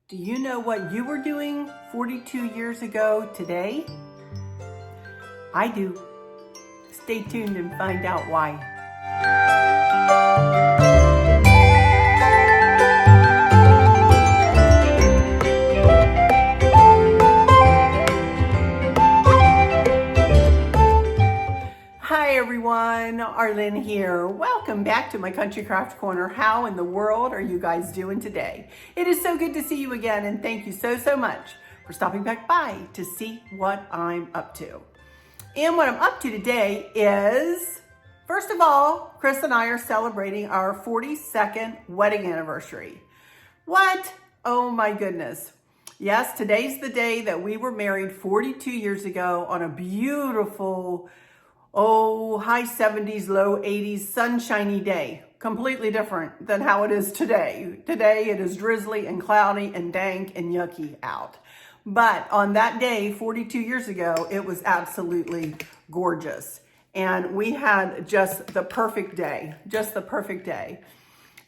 Do you know what you were doing 42 years ago today? I do. Stay tuned and find out why. Hi everyone, Arlynn here. Welcome back to my Country Craft Corner. How in the world are you guys doing today? It is so good to see you again, and thank you so much for stopping back by to see what I'm up to. And what I'm up to today is, first of all, Chris and I are celebrating our 42nd wedding anniversary. What? Oh my goodness. Yes, today's the day that we were married 42 years ago on a beautiful high 70s, low 80s, sunshiny day. Completely different than how it is today. Today it is drizzly and cloudy and dank and yucky out. But on that day, 42 years ago, it was absolutely gorgeous. And we had just the perfect day,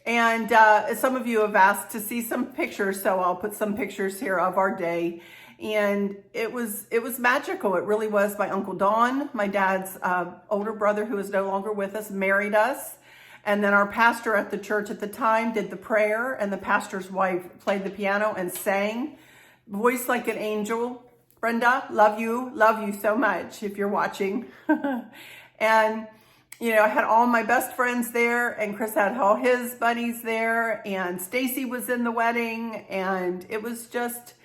And some of you have asked to see some pictures, so I'll put some pictures here of our day. And it was magical. It really was. My Uncle Don, my dad's older brother, who is no longer with us, married us. And then our pastor at the church at the time did the prayer, and the pastor's wife played the piano and sang. Voice like an angel. Brenda, love you so much if you're watching. And you know, I had all my best friends there, and Chris had all his buddies there, and Stacy was in the wedding, and it was just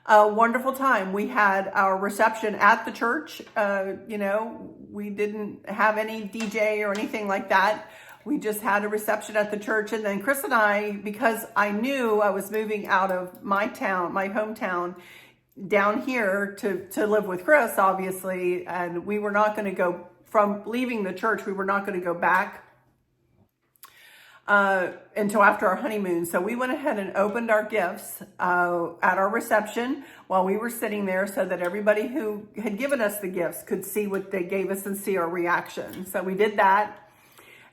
a wonderful time. We had our reception at the church. You know, we didn't have any DJ or anything like that. We just had a reception at the church. And then Chris and I, because I knew I was moving out of my town, my hometown, down here to live with Chris, obviously, and we were not going to go from leaving the church. We were not going to go back until after our honeymoon. So we went ahead and opened our gifts at our reception while we were sitting there, so that everybody who had given us the gifts could see what they gave us and see our reaction. So we did that.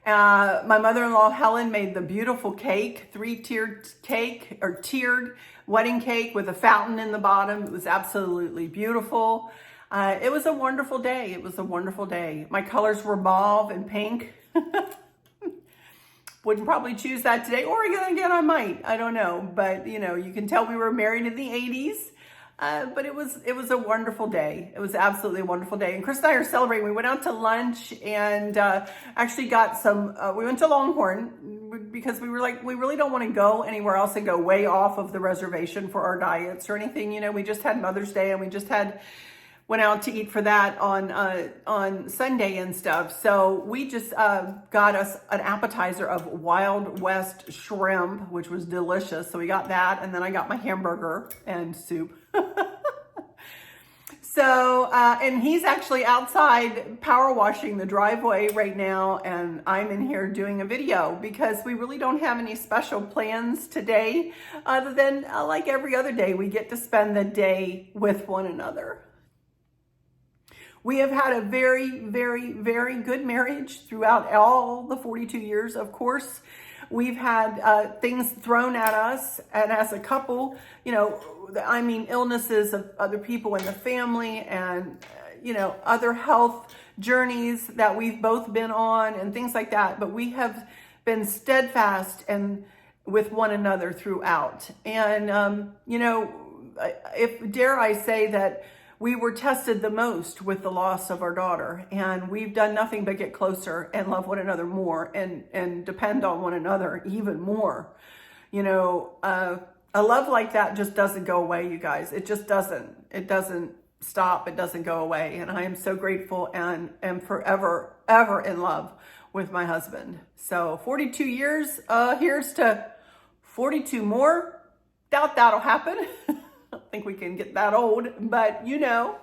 My mother-in-law Helen made the beautiful cake, three-tiered cake, or tiered wedding cake with a fountain in the bottom. It was absolutely beautiful. It was a wonderful day. It was a wonderful day. My colors were mauve and pink. Wouldn't probably choose that today, or again, I might. I don't know. But, you know, you can tell we were married in the 80s. But it was a wonderful day. It was absolutely a wonderful day. And Chris and I are celebrating. We went out to lunch and actually got some, we went to Longhorn because we were like, we really don't want to go anywhere else and go way off of the reservation for our diets or anything. You know, we just had Mother's Day, and we just went out to eat for that on Sunday and stuff. So we just got us an appetizer of Wild West shrimp, which was delicious. So we got that, and then I got my hamburger and soup. So, and he's actually outside power washing the driveway right now, and I'm in here doing a video because we really don't have any special plans today other than like every other day, we get to spend the day with one another. We have had a very good marriage throughout all the 42 years. Of course, we've had things thrown at us, and as a couple, you know, I mean, illnesses of other people in the family, and you know, other health journeys that we've both been on and things like that. But we have been steadfast and with one another throughout. And you know, if dare I say that we were tested the most with the loss of our daughter, and we've done nothing but get closer and love one another more and depend on one another even more. You know, a love like that just doesn't go away, you guys. It just doesn't. It doesn't stop. It doesn't go away. And I am so grateful and am forever, ever in love with my husband. So 42 years, here's to 42 more. Doubt that'll happen. I don't think we can get that old, but you know,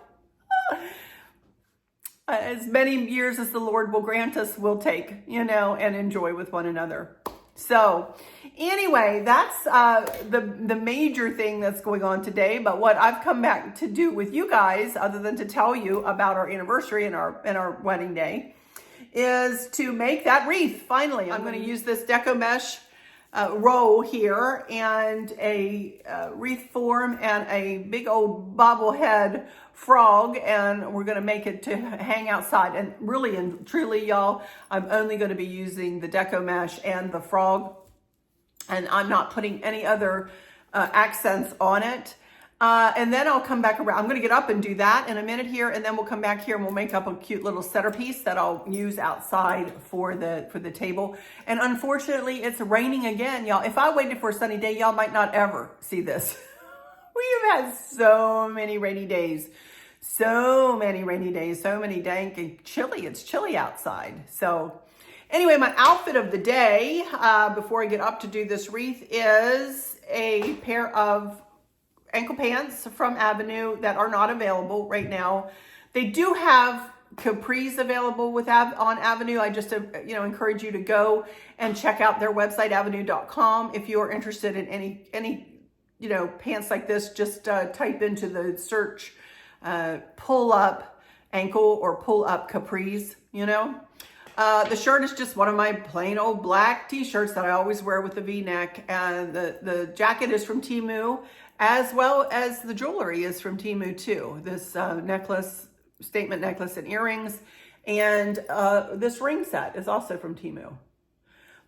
as many years as the Lord will grant us, we'll take, you know, and enjoy with one another. So anyway, that's the major thing that's going on today. But what I've come back to do with you guys, other than to tell you about our anniversary and our wedding day, is to make that wreath. Finally, I'm going to use this DecoMesh row here, and a wreath form, and a big old bobblehead frog, and we're going to make it to hang outside. And really and truly, y'all, I'm only going to be using the DecoMesh and the frog, and I'm not putting any other accents on it. And then I'll come back around. I'm going to get up and do that in a minute here, and then we'll come back here and we'll make up a cute little centerpiece that I'll use outside for the table. And unfortunately, it's raining again, y'all. If I waited for a sunny day, y'all might not ever see this. We have had so many rainy days. So many rainy days, so many dank and chilly. It's chilly outside. So anyway, my outfit of the day, before I get up to do this wreath, is a pair of ankle pants from Avenue that are not available right now. They do have capris available on Avenue. I just encourage you to go and check out their website, avenue.com. If you are interested in any pants like this, just type into the search pull up ankle or pull up capris. The shirt is just one of my plain old black t-shirts that I always wear with the V-neck, and the jacket is from Temu, as well as the jewelry is from Temu too. This necklace, statement necklace and earrings, and this ring set is also from Temu.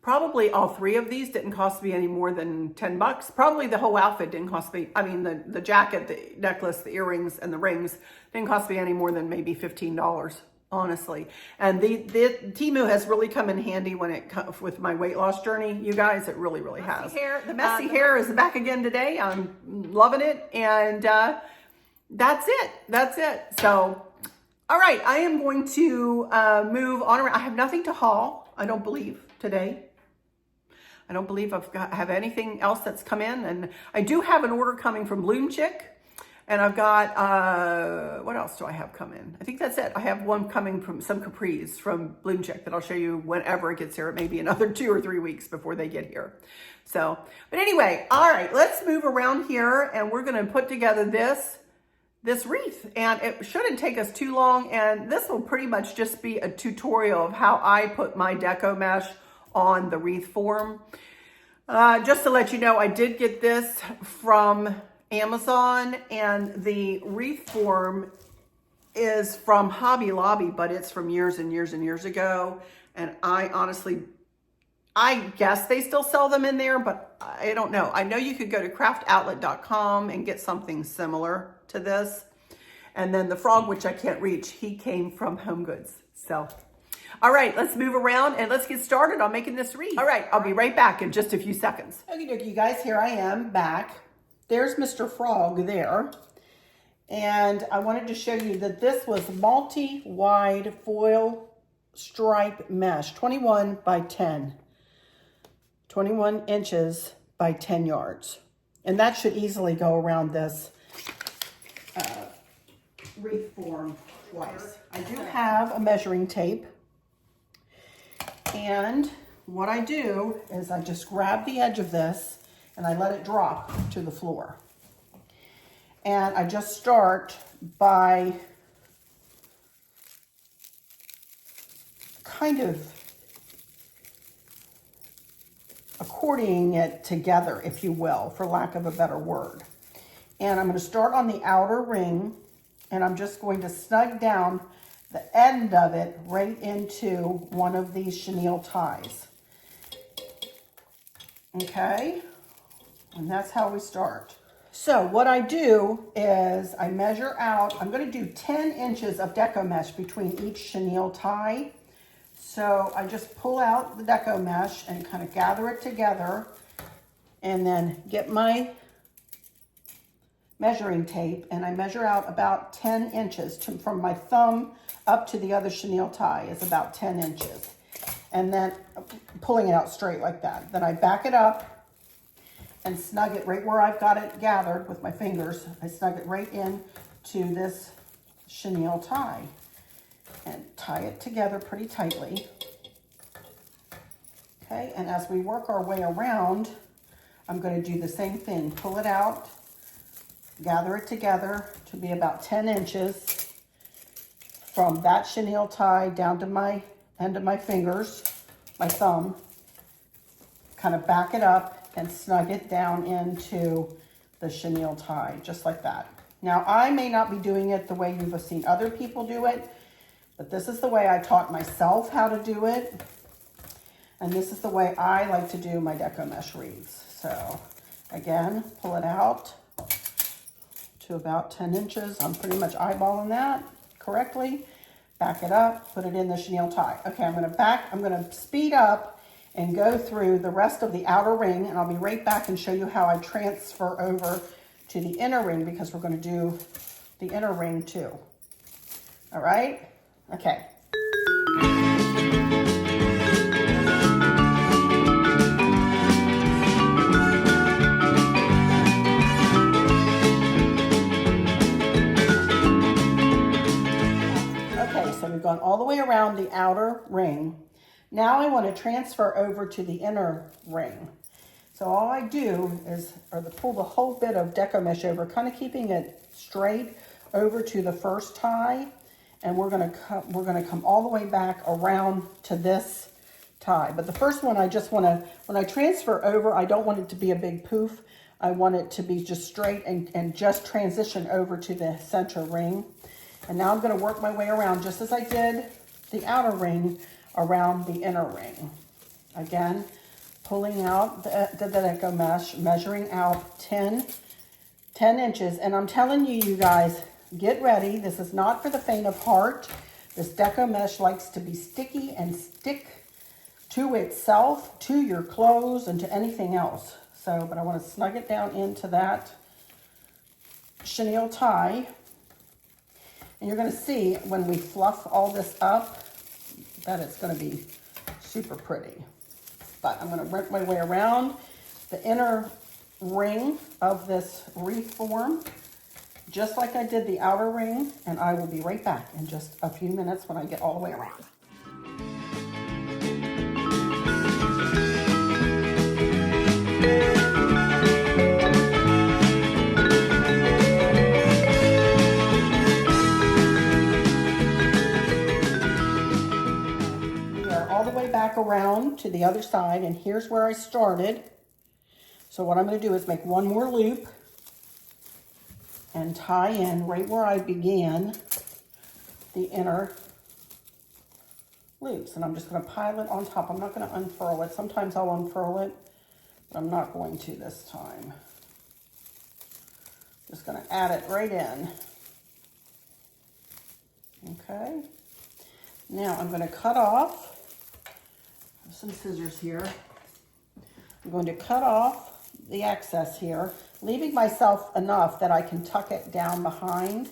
Probably all three of these didn't cost me any more than $10. Probably the whole outfit didn't cost me, the jacket, the necklace, the earrings, and the rings didn't cost me any more than maybe $15. Honestly. And the Temu has really come in handy when it comes with my weight loss journey. You guys, it really, really has. The messy hair is back again today. I'm loving it. And that's it. That's it. So, all right, I am going to move on around. I have nothing to haul, I don't believe, today. I don't believe I have anything else that's come in. And I do have an order coming from Bloom Chick. And I've got, what else do I have coming? I think that's it. I have one coming from some capris from Bloom Chick that I'll show you whenever it gets here. It may be another 2 or 3 weeks before they get here. So, but anyway, all right, let's move around here, and we're going to put together this wreath. And it shouldn't take us too long. And this will pretty much just be a tutorial of how I put my DecoMesh on the wreath form. Just to let you know, I did get this from Amazon, and the wreath form is from Hobby Lobby, but it's from years and years and years ago. And I guess they still sell them in there, but I don't know. I know you could go to craftoutlet.com and get something similar to this. And then the frog, which I can't reach, he came from Home Goods. So, all right, let's move around and let's get started on making this wreath. All right, I'll be right back in just a few seconds. Okay, dokie, you guys, here I am back. There's Mr. Frog there. And I wanted to show you that this was multi-wide foil stripe mesh, 21 by 10. 21 inches by 10 yards. And that should easily go around this wreath form twice. I do have a measuring tape. And what I do is I just grab the edge of this and I let it drop to the floor. And I just start by kind of accordioning it together, if you will, for lack of a better word. And I'm going to start on the outer ring, and I'm just going to snug down the end of it right into one of these chenille ties. Okay? And that's how we start. So what I do is I measure out, I'm going to do 10 inches of DecoMesh between each chenille tie. So I just pull out the DecoMesh and kind of gather it together and then get my measuring tape and I measure out about 10 inches from my thumb up to the other chenille tie is about 10 inches. And then pulling it out straight like that. Then I back it up and snug it right where I've got it gathered with my fingers. I snug it right in to this chenille tie and tie it together pretty tightly. Okay, and as we work our way around, I'm going to do the same thing. Pull it out, gather it together to be about 10 inches from that chenille tie down to my end of my fingers, my thumb. kind of back it up and snug it down into the chenille tie, just like that. Now, I may not be doing it the way you've seen other people do it, but this is the way I taught myself how to do it. And this is the way I like to do my DecoMesh wreaths. So again, pull it out to about 10 inches. I'm pretty much eyeballing that correctly. Back it up, put it in the chenille tie. Okay, I'm gonna speed up and go through the rest of the outer ring, and I'll be right back and show you how I transfer over to the inner ring, because we're gonna do the inner ring too. All right, okay. So we've gone all the way around the outer ring. Now I want to transfer over to the inner ring. So all I do is pull the whole bit of DecoMesh over, kind of keeping it straight over to the first tie, and we're gonna come all the way back around to this tie. But the first one, I just want to, when I transfer over, I don't want it to be a big poof. I want it to be just straight and just transition over to the center ring. And now I'm going to work my way around just as I did the outer ring around the inner ring. Again, pulling out the DecoMesh, measuring out 10 inches. And I'm telling you, you guys, get ready. This is not for the faint of heart. This DecoMesh likes to be sticky and stick to itself, to your clothes, and to anything else. So, but I want to snug it down into that chenille tie. And you're going to see when we fluff all this up that it's going to be super pretty. But I'm going to work my way around the inner ring of this wreath form, just like I did the outer ring. And I will be right back in just a few minutes when I get all the way around. Back around to the other side, and here's where I started. So what I'm going to do is make one more loop and tie in right where I began the inner loops, and I'm just going to pile it on top. I'm not going to unfurl it. Sometimes I'll unfurl it, but I'm not going to this time. Just going to add it right in. Okay, now I'm going to cut off some scissors here. I'm going to cut off the excess here, leaving myself enough that I can tuck it down behind.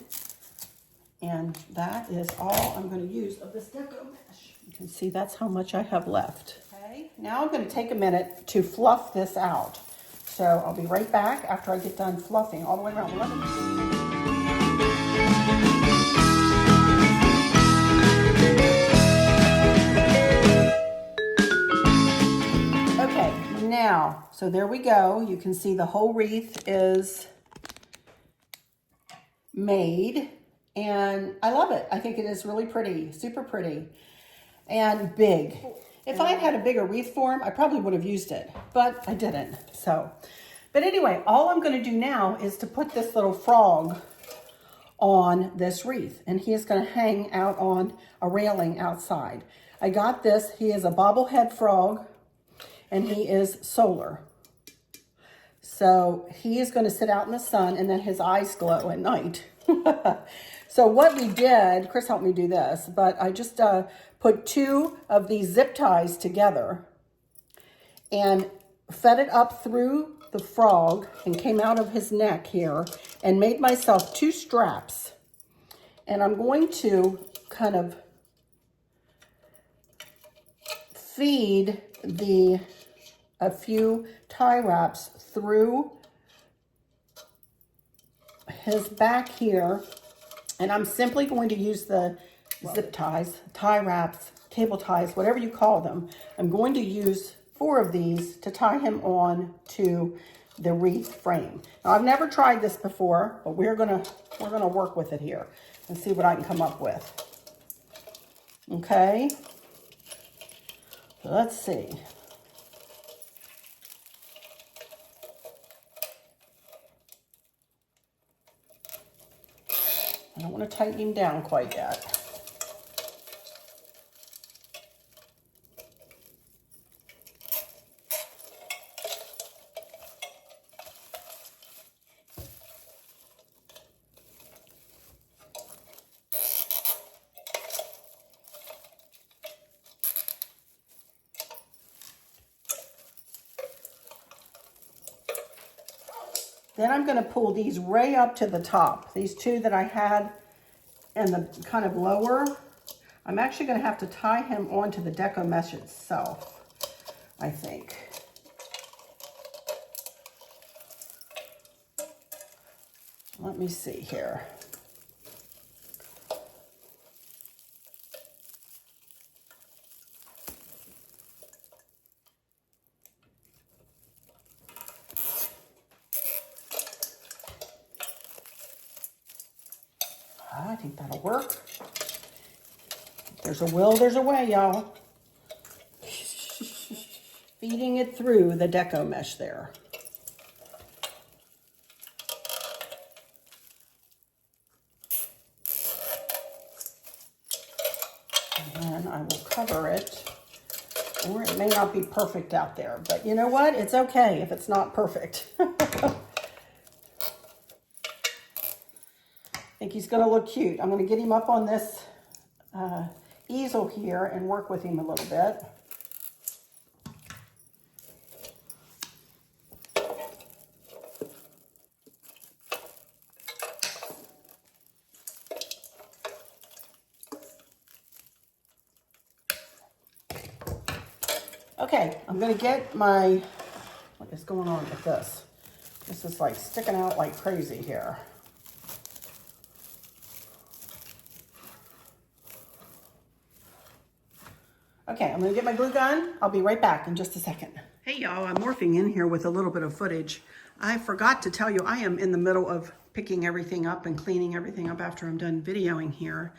And that is all I'm going to use of this DecoMesh. You can see that's how much I have left. Okay, now I'm going to take a minute to fluff this out. So I'll be right back after I get done fluffing all the way around. Now, so there we go. You can see the whole wreath is made, and I love it. I think it is really pretty, super pretty, and big. If I had had a bigger wreath form, I probably would have used it, but I didn't. So, but anyway, all I'm going to do now is to put this little frog on this wreath, and he is going to hang out on a railing outside. I got this. He is a bobblehead frog, and he is solar. So he is going to sit out in the sun, and then his eyes glow at night. So what we did, Chris helped me do this, but I just put 2 of these zip ties together and fed it up through the frog and came out of his neck here and made myself 2 straps. And I'm going to kind of feed a few tie wraps through his back here, and I'm simply going to use the zip ties, tie wraps, cable ties, whatever you call them. I'm going to use 4 of these to tie him on to the wreath frame. Now, I've never tried this before, but we're gonna work with it here and see what I can come up with. Okay, so let's see. I don't want to tighten him down quite yet. Then I'm going to pull these right up to the top. These two that I had in the kind of lower, I'm actually going to have to tie him onto the DecoMesh itself, I think. Let me see here. I think that'll work. There's a will, there's a way, y'all. Feeding it through the DecoMesh there. And then I will cover it, or it may not be perfect out there, but you know what? It's okay if it's not perfect. I think he's going to look cute. I'm going to get him up on this easel here and work with him a little bit. Okay, I'm going to get my, what is going on with this? This is like sticking out like crazy here. Okay, I'm gonna get my glue gun. I'll be right back in just a second. Hey y'all, I'm morphing in here with a little bit of footage. I forgot to tell you, I am in the middle of picking everything up and cleaning everything up after I'm done videoing here.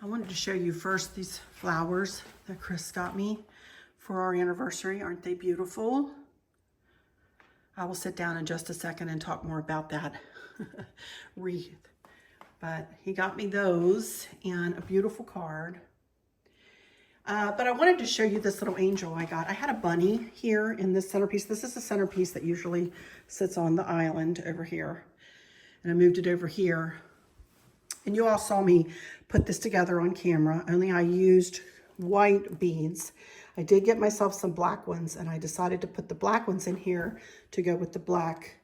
I wanted to show you first these flowers that Chris got me for our anniversary. Aren't they beautiful? I will sit down in just a second and talk more about that wreath. But he got me those and a beautiful card. But I wanted to show you this little angel I got. I had a bunny here in this centerpiece. This is a centerpiece that usually sits on the island over here. And I moved it over here. And you all saw me put this together on camera, only I used white beads. I did get myself some black ones, and I decided to put the black ones in here to go with the black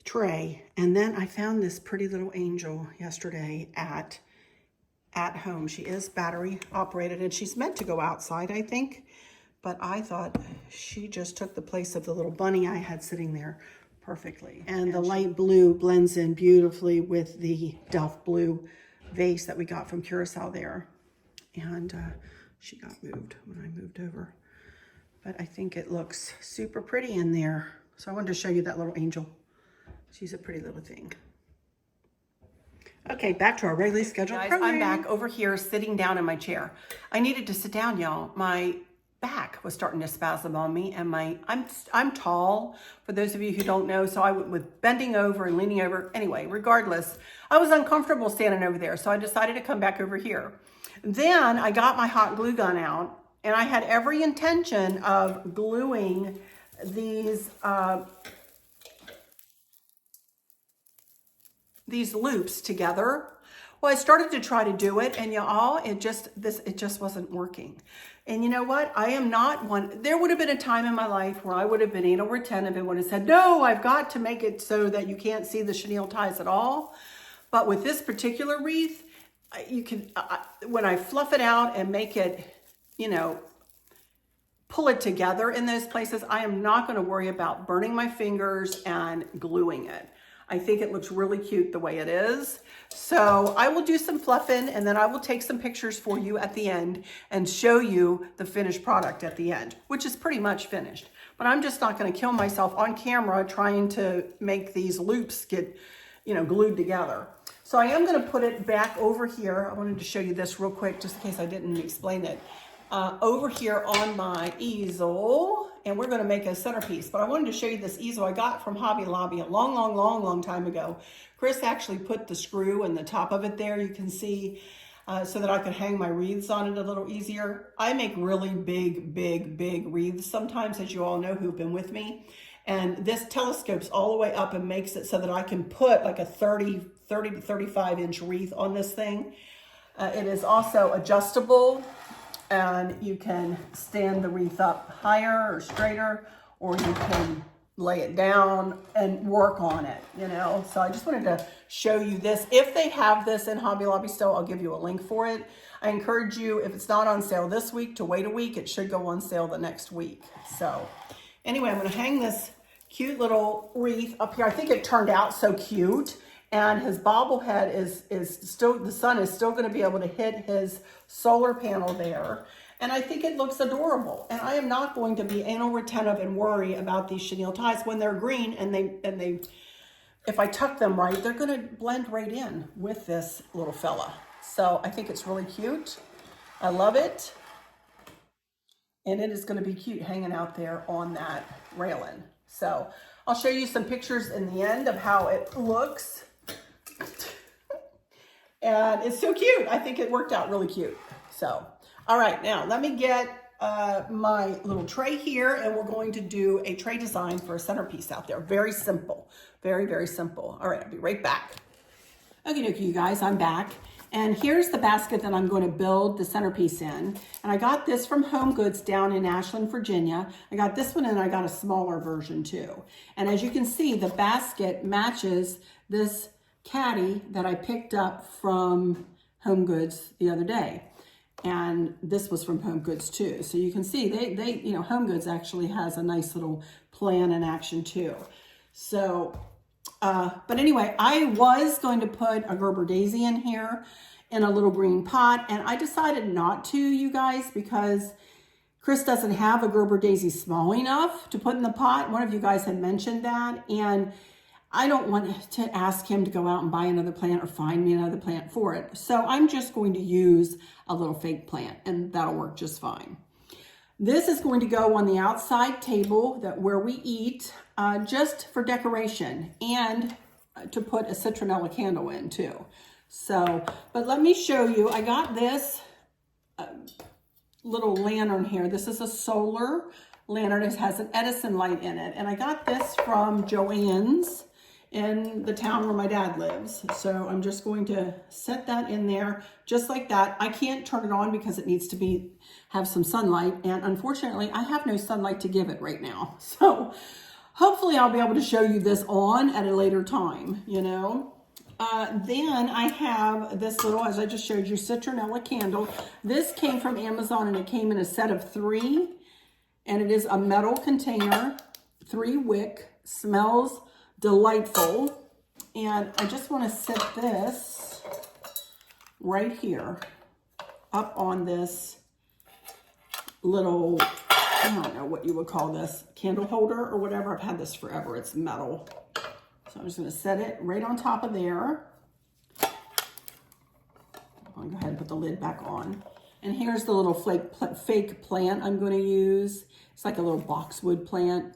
tray. And then I found this pretty little angel yesterday at home. She is battery operated and she's meant to go outside, I think, but I thought she just took the place of the little bunny I had sitting there perfectly. And the light blue blends in beautifully with the Delft blue vase that we got from Curacao there. And she got moved when I moved over, but I think it looks super pretty in there. So I wanted to show you that little angel. She's a pretty little thing. Okay, back to our regularly scheduled program. I'm back over here sitting down in my chair. I needed to sit down, y'all. My back was starting to spasm on me, and I'm tall, for those of you who don't know, so I went with bending over and leaning over. Anyway, regardless, I was uncomfortable standing over there, so I decided to come back over here. Then I got my hot glue gun out, and I had every intention of gluing these loops together. Well, I started to try to do it, and y'all, it just wasn't working. And you know what? I am not one. There would have been a time in my life where I would have been 8 over 10 and would have said, no, I've got to make it so that you can't see the chenille ties at all. But with this particular wreath, you can, when I fluff it out and make it, you know, pull it together in those places, I am not going to worry about burning my fingers and gluing it. I think it looks really cute the way it is. So I will do some fluffing, and then I will take some pictures for you at the end and show you the finished product at the end, which is pretty much finished. But I'm just not going to kill myself on camera trying to make these loops get, you know, glued together. So I am going to put it back over here. I wanted to show you this real quick, just in case I didn't explain it. Over here on my easel, and we're going to make a centerpiece. But I wanted to show you this easel I got from Hobby Lobby a long time ago. Chris actually put the screw in the top of it there, you can see, so that I could hang my wreaths on it a little easier. I make really big wreaths sometimes, as you all know who've been with me. And this telescopes all the way up and makes it so that I can put like a 30 to 35 inch wreath on this thing. It is also adjustable, and you can stand the wreath up higher or straighter, or you can lay it down and work on it, you know. So I just wanted to show you this. If they have this in Hobby Lobby still, I'll give you a link for it. I encourage you, if it's not on sale this week, to wait a week. It should go on sale the next week. So anyway, I'm going to hang this cute little wreath up here. I think it turned out so cute. And his bobblehead is still, the sun is still going to be able to hit his solar panel there. And I think it looks adorable. And I am not going to be anal retentive and worry about these chenille ties when they're green, and they if I tuck them right, they're going to blend right in with this little fella. So I think it's really cute. I love it. And it is going to be cute hanging out there on that railing. So I'll show you some pictures in the end of how it looks. And it's so cute. I think it worked out really cute. So, all right, now let me get my little tray here, and we're going to do a tray design for a centerpiece out there. Very simple, very simple. All right, I'll be right back. Okay, you guys, I'm back. And here's the basket that I'm going to build the centerpiece in. And I got this from Home Goods down in Ashland, Virginia. I got this one, and I got a smaller version too. And as you can see, the basket matches this caddy that I picked up from Home Goods the other day. And this was from Home Goods too. So you can see they you know, Home Goods actually has a nice little plan in action too. So, but anyway, I was going to put a Gerber daisy in here in a little green pot, and I decided not to, you guys, because Chris doesn't have a Gerber daisy small enough to put in the pot. One of you guys had mentioned that, and I don't want to ask him to go out and buy another plant or find me another plant for it. So I'm just going to use a little fake plant, and that'll work just fine. This is going to go on the outside table where we eat, just for decoration, and to put a citronella candle in too. So, but let me show you, I got this little lantern here. This is a solar lantern. It has an Edison light in it. And I got this from Joann's in the town where my dad lives. So I'm just going to set that in there just like that. I can't turn it on because it needs to have some sunlight. And unfortunately, I have no sunlight to give it right now. So hopefully I'll be able to show you this on at a later time, you know. Then I have this little, as I just showed you, citronella candle. This came from Amazon, and it came in a set of 3, and it is a metal container, 3 wick, smells delightful. And I just want to set this right here up on this little, I don't know what you would call this, candle holder or whatever. I've had this forever. It's metal. So I'm just going to set it right on top of there. I'll go ahead and put the lid back on. And here's the little fake plant I'm going to use. It's like a little boxwood plant.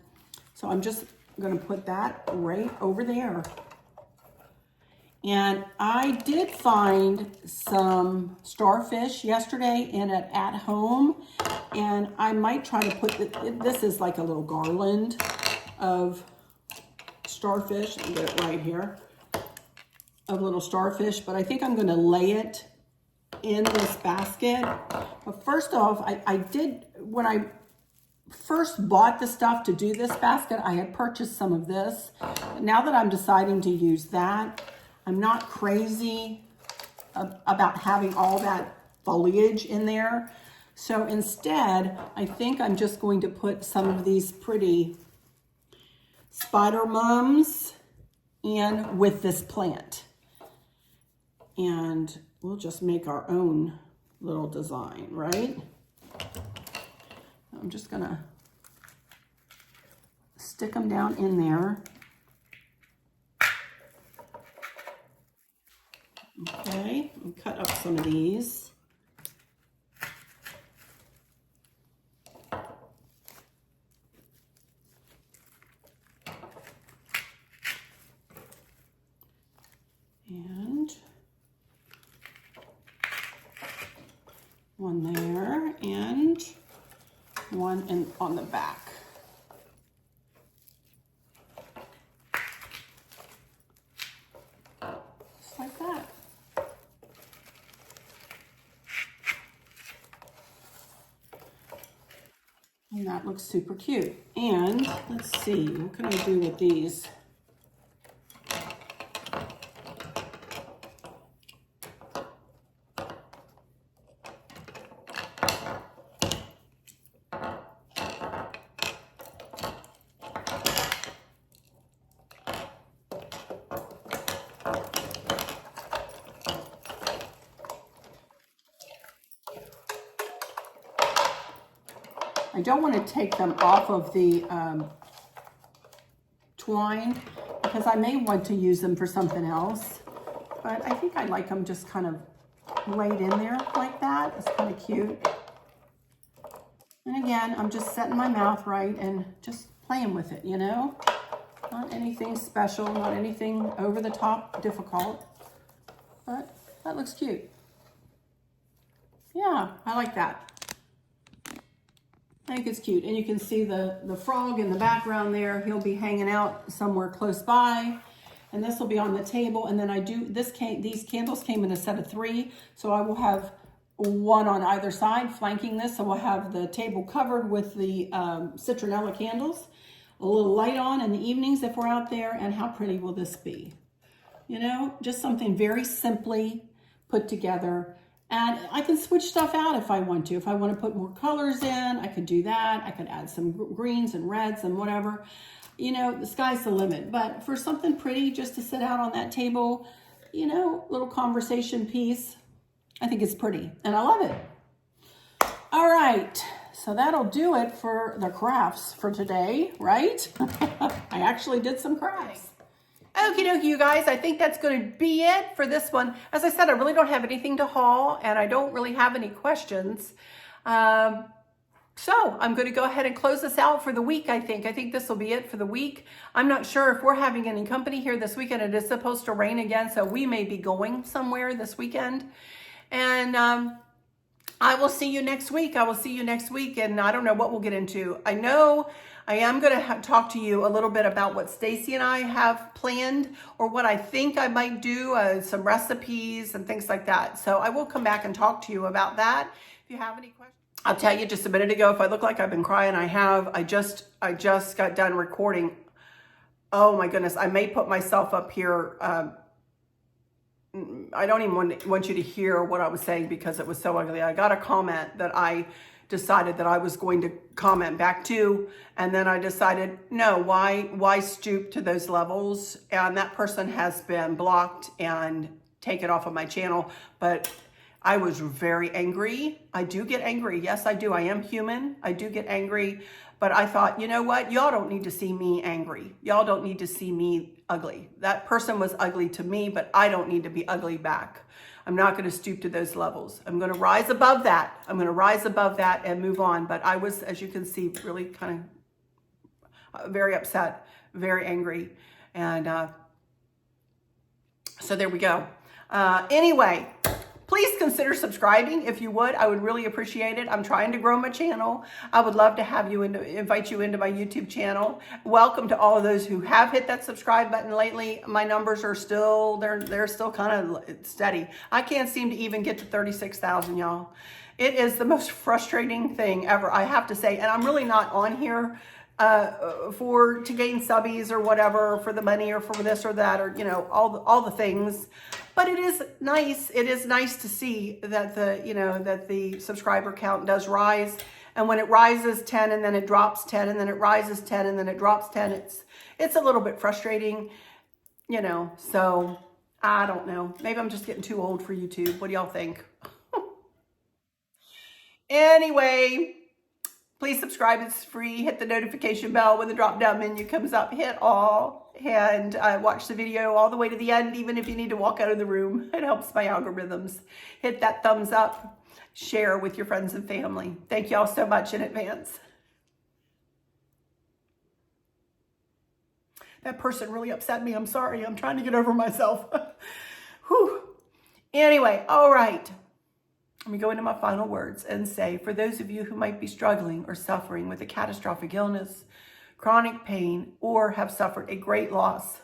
So I'm just going to put that right over there. And I did find some starfish yesterday in it at home. And I might try to put, this is like a little garland of starfish. Let me get it right here. Of little starfish. But I think I'm going to lay it in this basket. But first off, I did, when I first bought the stuff to do this basket, I had purchased some of this. But now that I'm deciding to use that, I'm not crazy about having all that foliage in there. So instead, I think I'm just going to put some of these pretty spider mums in with this plant. And we'll just make our own little design, right? I'm just gonna stick them down in there. Okay, and cut up some of these. And one there and one on the back. Just like that. And that looks super cute. And let's see, what can I do with these? I don't want to take them off of the twine because I may want to use them for something else, but I think I like them just kind of laid in there like that. It's kind of cute. And again, I'm just setting my mouth right and just playing with it, you know? Not anything special, not anything over the top difficult, but that looks cute. Yeah, I like that. I think it's cute. And you can see the frog in the background there. He'll be hanging out somewhere close by. And this will be on the table. And then these candles came in a set of 3. So I will have one on either side flanking this. So we'll have the table covered with the citronella candles. A little light on in the evenings if we're out there. And how pretty will this be? You know, just something very simply put together. And I can switch stuff out if I want to. If I want to put more colors in, I could do that. I could add some greens and reds and whatever. You know, the sky's the limit. But for something pretty just to sit out on that table, you know, little conversation piece, I think it's pretty. And I love it. All right. So that'll do it for the crafts for today, right? I actually did some crafts. Okie dokie, you guys, I think that's going to be it for this one. As I said, I really don't have anything to haul, and I don't really have any questions. So I'm going to go ahead and close this out for the week, I think. I think this will be it for the week. I'm not sure if we're having any company here this weekend. It is supposed to rain again, so we may be going somewhere this weekend. And I will see you next week. I will see you next week, and I don't know what we'll get into. I know I am going to talk to you a little bit about what Stacy and I have planned, or what I think I might do, some recipes and things like that. So I will come back and talk to you about that. If you have any questions, I'll tell you just a minute ago, if I look like I've been crying, I have. I just got done recording. Oh my goodness, I may put myself up here. I don't even want you to hear what I was saying because it was so ugly. I got a comment that I decided that I was going to comment back to, and then I decided, no, why stoop to those levels? And that person has been blocked and taken off of my channel. But I was very angry. I do get angry. Yes, I do. I am human. I do get angry. But I thought, you know what? Y'all don't need to see me angry. Y'all don't need to see me ugly. That person was ugly to me, but I don't need to be ugly back. I'm not going to stoop to those levels. I'm going to rise above that. I'm going to rise above that and move on. But I was, as you can see, really kind of very upset, very angry. And so there we go. Anyway, please consider subscribing if you would. I would really appreciate it. I'm trying to grow my channel. I would love to have you invite you into my YouTube channel. Welcome to all of those who have hit that subscribe button lately. My numbers are still, they're still kind of steady. I can't seem to even get to 36,000, y'all. It is the most frustrating thing ever, I have to say. And I'm really not on here to gain subbies or whatever, for the money or for this or that, or, you know, all the things. But it is nice. It is nice to see that the subscriber count does rise. And when it rises 10 and then it drops 10 and then it rises 10 and then it drops 10, it's a little bit frustrating, you know. So I don't know. Maybe I'm just getting too old for YouTube. What do y'all think? Anyway, please subscribe. It's free. Hit the notification bell when the drop-down menu comes up. Hit all and watch the video all the way to the end, even if you need to walk out of the room. It helps my algorithms. Hit that thumbs up. Share with your friends and family. Thank you all so much in advance. That person really upset me. I'm sorry. I'm trying to get over myself. Whew. Anyway, all right. Let me go into my final words and say, for those of you who might be struggling or suffering with a catastrophic illness, chronic pain, or have suffered a great loss,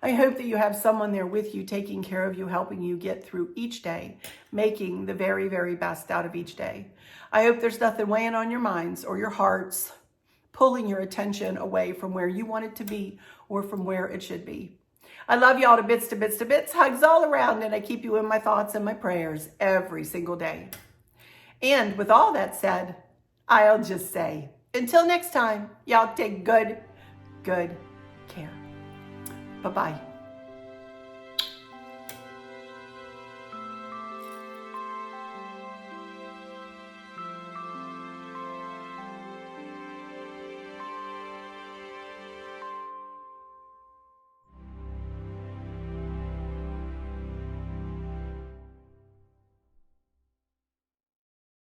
I hope that you have someone there with you, taking care of you, helping you get through each day, making the very, very best out of each day. I hope there's nothing weighing on your minds or your hearts, pulling your attention away from where you want it to be or from where it should be. I love you all to bits, to bits, to bits. Hugs all around, and I keep you in my thoughts and my prayers every single day. And with all that said, I'll just say, until next time, y'all take good care. Bye-bye.